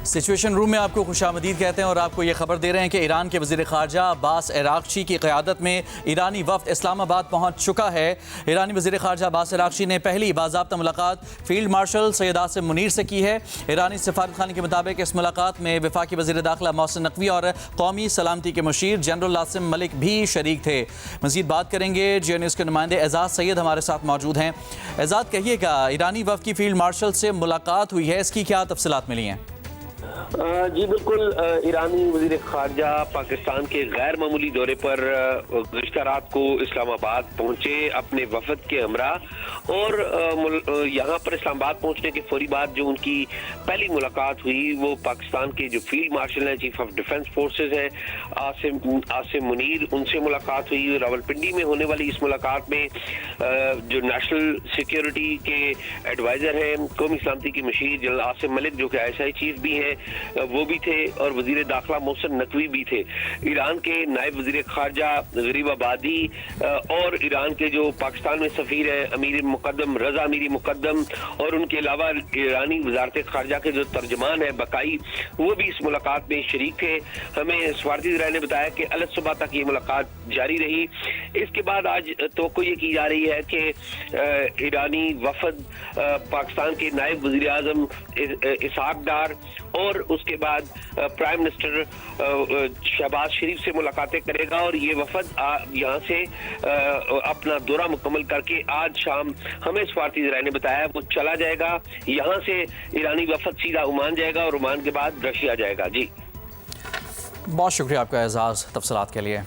Situation room में आपको खुशामदीद कहते हैं और आपको ये खबर दे रहे हैं कि ईरान के वज़ीर ख़ारजा अब्बास अराग़ची की क़यादत में ईरानी वफ़द इस्लामाबाद पहुँच चुका है। ईरानी वज़ीर ख़ारजा अब्बास अराग़ची ने पहली बाज़ाब्ता मुलाकात फ़ील्ड मार्शल सैयद आसिम मुनीर से की है। ईरानी सफारतखाने के मुताबिक इस मुलाकात में वफाकी वज़ीर दाखिला मोहसिन नकवी और कौमी सलामती के मुशीर जनरल आसिम मलिक भी शरीक थे। मज़ीद बात करेंगे जियो न्यूज़ के नुमाइंदे एजाज़ सैयद हमारे साथ मौजूद हैं। एजाज़, कहिएगा, ईरानी वफ़द की फ़ील्ड मार्शल से मुलाकात हुई है, इसकी क्या तफसीलात मिली हैं? जी बिल्कुल, ईरानी वज़ीर ख़ारजा पाकिस्तान के गैर मामूली दौरे पर गुज़िश्ता रात को इस्लामाबाद पहुंचे अपने वफ़द के हमरा और यहाँ पर इस्लामाबाद पहुंचने के फौरी बाद जो उनकी पहली मुलाकात हुई वो पाकिस्तान के जो फील्ड मार्शल हैं, चीफ ऑफ डिफेंस फोर्सेस हैं, आसिम मुनीर, उनसे मुलाकात हुई। रावलपिंडी में होने वाली इस मुलाकात में जो नेशनल सिक्योरिटी के एडवाइज़र हैं, कौमी सलामती की मुशीर जनरल आसिम मलिक जो कि ISI चीफ भी हैं, वो भी थे और वजीर दाखिला मोहसिन नकवी भी थे। ईरान के नायब वजीर खारजा गरीब आबादी और ईरान के जो पाकिस्तान में सफीर हैं अमीर मुकद्दम रजा अमीरी मुकद्दम और उनके अलावा ईरानी वजारत खारजा के जो तर्जमान है बकाई, वो भी इस मुलाकात में शरीक थे। हमें सफारती ज़राए ने बताया कि अलग सुबह तक ये मुलाकात जारी रही। इसके बाद आज तो ये की जा रही है कि ईरानी वफद पाकिस्तान के नायब वजीर आज़म इसहाक डार और उसके बाद प्राइम मिनिस्टर शहबाज शरीफ से मुलाकातें करेगा और ये वफद यहाँ से अपना दौरा मुकम्मल करके आज शाम हमें सफारती ज़राए ने बताया वो चला जाएगा। यहाँ से ईरानी वफद सीधा ओमान जाएगा और ओमान के बाद रशिया जाएगा। जी बहुत शुक्रिया आपका एजाज़ तफसीलात के लिए।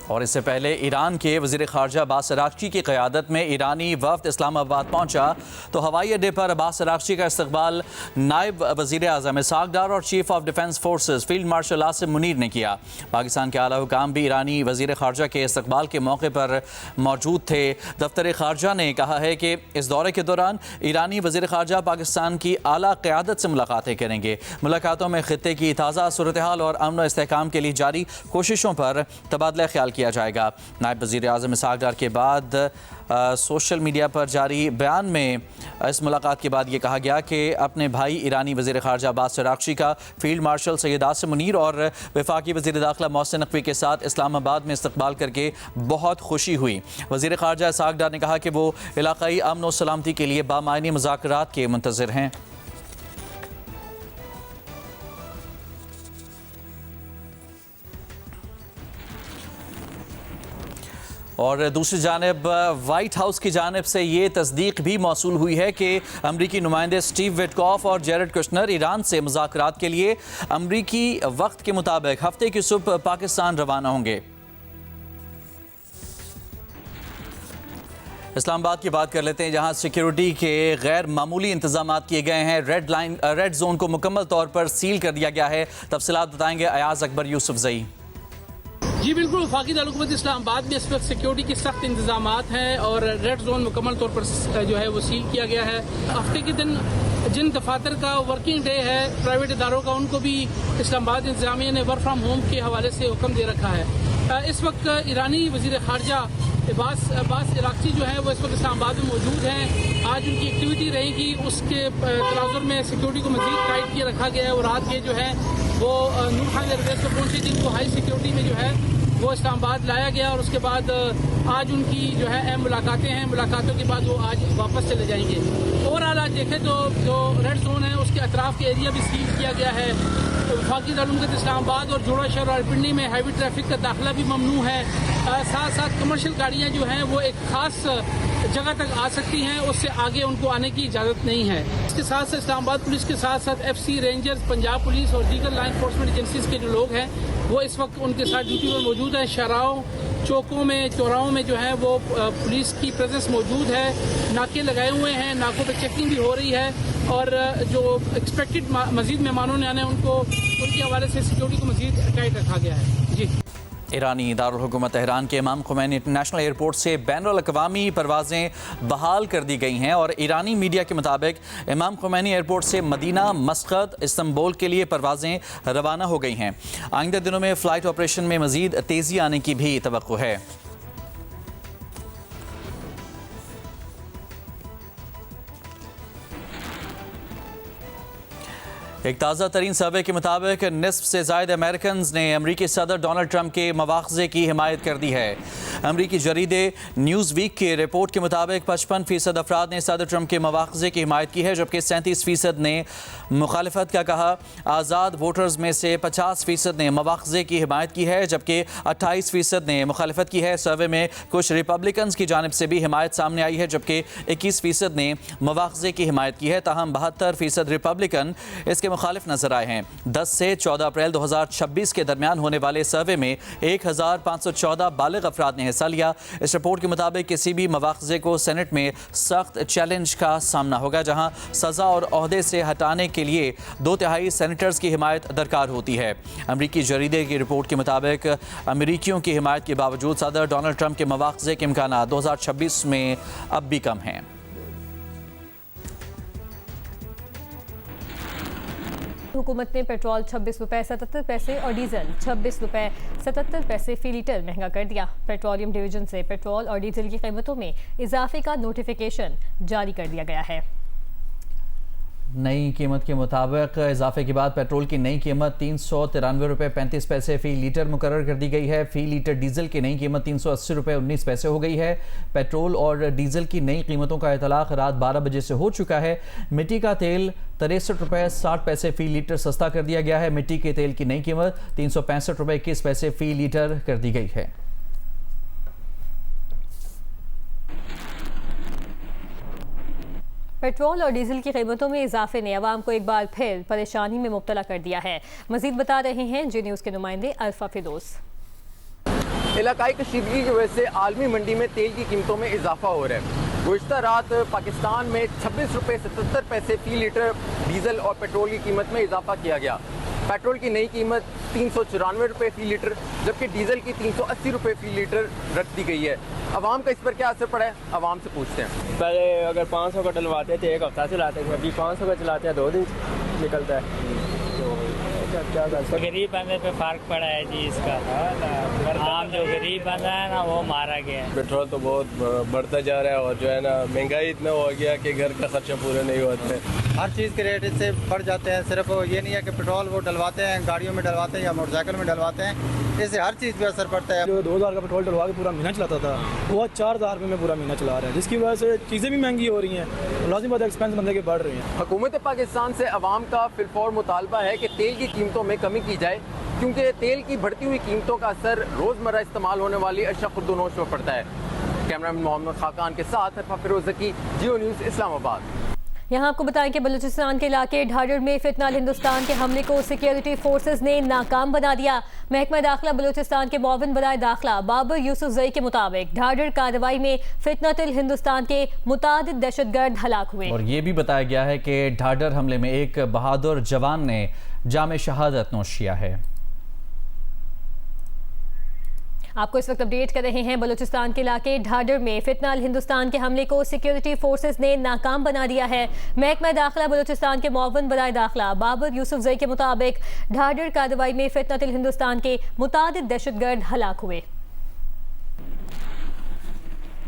और इससे पहले ईरान के वज़ीर ख़ारजा अब्बास अराग़ची की क़यादत में ईरानी वफ़द इस्लामाबाद पहुंचा तो हवाई अड्डे पर अब्बास अराग़ची का इस्तकबाल नायब वज़ीर आज़म इसहाक डार और chief of defence forces field marshal Asim Munir ने किया। पाकिस्तान के आला हुकाम भी ईरानी वज़ीर ख़ारजा के इस्तकबाल के मौके पर मौजूद थे। दफ्तर ख़ारजा ने कहा है कि इस दौरे के दौरान ईरानी वज़ीर ख़ारजा पाकिस्तान की आला क़यादत से मुलाकातें करेंगे। मुलाकातों में ख़ित्ते की ताज़ा सूरत हाल और अमन व इस्तेहकाम के लिए जारी कोशिशों पर तबादला ख्याल किया जाएगा। नायब वज़ीर आज़म इसहाक डार के बाद सोशल मीडिया पर जारी बयान में इस मुलाकात के बाद ये कहा गया कि अपने भाई ईरानी वज़ीर ख़ारजा अब्बास अराग़ची का फील्ड मार्शल सैयद आसिम मुनीर और वफाकी वज़ीर दाखिला मोहसिन नकवी के साथ इस्लामाबाद में इस्तकबाल करके बहुत खुशी हुई। वज़ीर ख़ारजा इसहाक डार ने कहा कि वो इलाक़ाई अमन और सलामती के लिए बामायनी मुज़ाकरात के मुंतज़िर हैं। और दूसरी जानिब वाइट हाउस की जानिब से ये तस्दीक भी मौसूल हुई है कि अमरीकी नुमाइंदे स्टीव विटकॉफ और जेरेड कुशनर ईरान से मुज़ाकरात के लिए अमरीकी वक्त के मुताबिक हफ्ते की सुबह पाकिस्तान रवाना होंगे। इस्लामाबाद की बात कर लेते हैं, जहां सिक्योरिटी के गैर मामूली इंतजाम किए गए हैं। रेड जोन को मुकम्मल तौर पर सील कर दिया गया है। तफसीलात बताएंगे अयाज अकबर यूसुफजई। जी बिल्कुल, वफाकी दारुल इस्लामाबाद में इस वक्त सिक्योरिटी के सख्त इंतजाम हैं और रेड जोन मुकम्मल तौर पर जो है वो सील किया गया है। हफ्ते के दिन जिन दफातर का वर्किंग डे है प्राइवेट इदारों का, उनको भी इस्लामाबाद इंतजामिया ने वर्क फ्राम होम के हवाले से हुक्म दे रखा है। इस वक्त ईरानी वज़ीर ख़ारजा अब्बास अराग़ची जो है वो इस वक्त इस्लामाबाद में मौजूद हैं। आज उनकी एक्टिविटी रहेगी, उसके तनाजुर में सिक्योरिटी को मज़ीद टाइट किए रखा गया है और रात के जो है वो नूर खान एयरबेस पर पहुंचे जिनको हाई सिक्योरिटी में जो है वो इस्लामाबाद लाया गया और उसके बाद आज उनकी जो है अहम मुलाकातें हैं। मुलाकातों के बाद वो आज वापस चले जाएंगे। ओवरऑल आज देखें तो जो रेड जोन है उसके अतराफ के एरिया भी सील किया गया है। वफाकी दारुल इस्लामाबाद और जोड़ा शहर रावलपिंडी में हैवी ट्रैफिक का दाखिला भी ममनू है। साथ साथ कमर्शियल गाड़ियाँ जो हैं वो एक खास जगह तक आ सकती हैं, उससे आगे उनको आने की इजाज़त नहीं है। इसके साथ साथ इस्लामाबाद पुलिस के साथ साथ FC रेंजर्स, पंजाब पुलिस और दीगर लॉ इन्फोर्समेंट एजेंसीज के जो लोग हैं वो इस वक्त उनके साथ ड्यूटी पर मौजूद हैं। शहराओं, चौकों में, चौराहों में जो है वो पुलिस की प्रेजेंस मौजूद है। नाके लगाए हुए हैं, नाकों पर चेकिंग भी हो रही है और जो एक्सपेक्टेड मजीद मेहमानों ने आने उनको उनके हवाले से सिक्योरिटी को मजीद टाइट रखा गया है। जी ईरानी दारुल हुकूमत तेहरान के इमाम खुमैनी इंटरनेशनल एयरपोर्ट से बैनुल अक़वामी परवाज़ें बहाल कर दी गई हैं और ईरानी मीडिया के मुताबिक इमाम खुमैनी एयरपोर्ट से मदीना, मस्कत, इस्तंबुल के लिए परवाज़ें रवाना हो गई हैं। आइंदा दिनों में फ़्लाइट ऑपरेशन में मज़ीद तेज़ी आने की भी तवक्को है। एक ताज़ा तरीन सर्वे के मुताबिक निस्फ से ज़ायद अमेरिकन ने अमरीकी सदर डोनाल्ड ट्रंप के मवाख़ज़े की हिमायत कर दी है। अमरीकी जरीदे न्यूज़ वीक की रिपोर्ट के मुताबिक 55% अफराद ने सदर ट्रंप के मवाख़ज़े की हिमायत की है, जबकि 37% ने मुखालिफत का कहा। आज़ाद वोटर्स में से 50% ने मवाख़ज़े की हिमायत की है, जबकि 28% ने मुखालिफत की है। सर्वे में कुछ रिपब्लिकन की जानिब से भी हिमायत सामने आई है, जबकि 21% ने मवाख़ज़े की हिमायत की है। ताहम 72% रिपब्लिकन इसके मुखालिफ नजर आए हैं। 10 से 14 अप्रैल 2026 के दरमियान होने वाले सर्वे में 1514 बालिग अफराद ने हिस्सा लिया। इस रिपोर्ट के मुताबिक किसी भी मवाख़ज़े को सेनेट में सख्त चैलेंज का सामना होगा, जहां सज़ा और ओहदे से हटाने के लिए 2/3 सेनेटर्स की हिमायत दरकार होती है। अमरीकी जरीदे की रिपोर्ट के मुताबिक अमरीकियों की हिमायत के बावजूद सदर डोनाल्ड ट्रंप के मवाख़ज़े के इम्कानात 2026 में अब भी कम हैं। हुकूमत ने पेट्रोल 26 रुपये 77 पैसे और डीजल 26 रुपये 77 पैसे फी लीटर महंगा कर दिया। पेट्रोलियम डिवीजन से पेट्रोल और डीजल की कीमतों में इजाफे का नोटिफिकेशन जारी कर दिया गया है। नई कीमत के मुताबिक इजाफे के बाद पेट्रोल की नई कीमत 393 रुपये 35 पैसे फ़ी लीटर मुकर्रर कर दी गई है। फ़ी लीटर डीजल की नई कीमत 380 रुपये 19 पैसे हो गई है। पेट्रोल और डीजल की नई कीमतों का इतलाक़ रात 12 बजे से हो चुका है। मिट्टी का तेल 63 रुपये 60 पैसे फ़ी लीटर सस्ता कर दिया गया है। मिट्टी के तेल की नई कीमत 365 रुपये 21 पैसे फ़ी लीटर कर दी गई है। पेट्रोल और डीजल की कीमतों में इजाफे ने अवाम को एक बार फिर परेशानी में मुब्तला कर दिया है। मजीद बता रहे हैं जी न्यूज़ के नुमाइंदे अल्फा फिरोज। इलाकाई कशीदगी की वजह से आलमी मंडी में तेल की कीमतों में इजाफा हो रहा है। गुज़श्ता रात पाकिस्तान में 26 रुपये 77 पैसे फ़ी लीटर डीजल और पेट्रोल की कीमत में इजाफा किया गया। पेट्रोल की नई कीमत 394 रुपये फ़ी लीटर, जबकि डीजल की 380 रुपये फ़ी लीटर रख दी गई है। आवाम का इस पर क्या असर पड़ा है, आवाम से पूछते हैं। पहले अगर 500 का डलवाते थे 1 हफ्ता चलाते थे, अभी 500 का चलाते हैं 2 दिन निकलता है। तो क्या गरीब बंदे पे फर्क पड़ा है जी इसका। आम जो गरीब बंदा है ना वो मारा गया है। पेट्रोल तो बहुत बढ़ता जा रहा है और जो है ना महंगाई इतना हो गया कि घर का खर्चा पूरा नहीं होता है। हर चीज़ के रेट इससे बढ़ जाते हैं। सिर्फ ये नहीं है कि पेट्रोल वो डलवाते हैं, गाड़ियों में डलवाते हैं या मोटरसाइकिल में डलवाते हैं, इससे हर चीज़ पे असर पड़ता है। जो 2000 का पेट्रोल डलवा के पूरा महीना चलाता था वो 4000 रुपये में पूरा महीना चला रहा है, जिसकी वजह से चीज़ें भी महंगी हो रही हैं, लाजिम बात एक्सपेंस बंदे के बढ़ रही हैं। हुकूमत पाकिस्तान से अवाम का फिलफौर मुतालबा है कि तेल की कीमतों में कमी की जाए, क्योंकि तेल की बढ़ती हुई कीमतों का असर रोज़मर्रा इस्तेमाल होने वाली अशया खुर्दनोश में पड़ता है। कैमरामैन मोहम्मद खाकान के साथ अल्फा फिरोज ज़की, जियो न्यूज़ इस्लामाबाद। यहाँ आपको बताएं कि बलूचिस्तान के इलाके ढाडर में फितनाल हिंदुस्तान के हमले को सिक्योरिटी फोर्सेज ने नाकाम बना दिया। महकमा दाखिला बलूचिस्तान के मुआविन बराए दाखिला बाबर यूसुफजई के मुताबिक ढाडर कार्रवाई में फितनातुल हिंदुस्तान के मुतादिद दहशतगर्द हलाक हुए। और ये भी बताया गया है कि ढाडर हमले में एक बहादुर जवान ने जाम शहादत नोश किया है। आपको इस वक्त अपडेट कर रहे हैं बलूचिस्तान के इलाके ढाडर में फितनाल हिंदुस्तान के हमले को सिक्योरिटी फोर्सेज ने नाकाम बना दिया है। महकमा दाखिला बलूचिस्तान के मुआविन बराए दाखिला बाबर यूसुफजई के मुताबिक ढाडर कार्रवाई में फितनातुल हिंदुस्तान के मुतादिद दहशतगर्द हलाक हुए।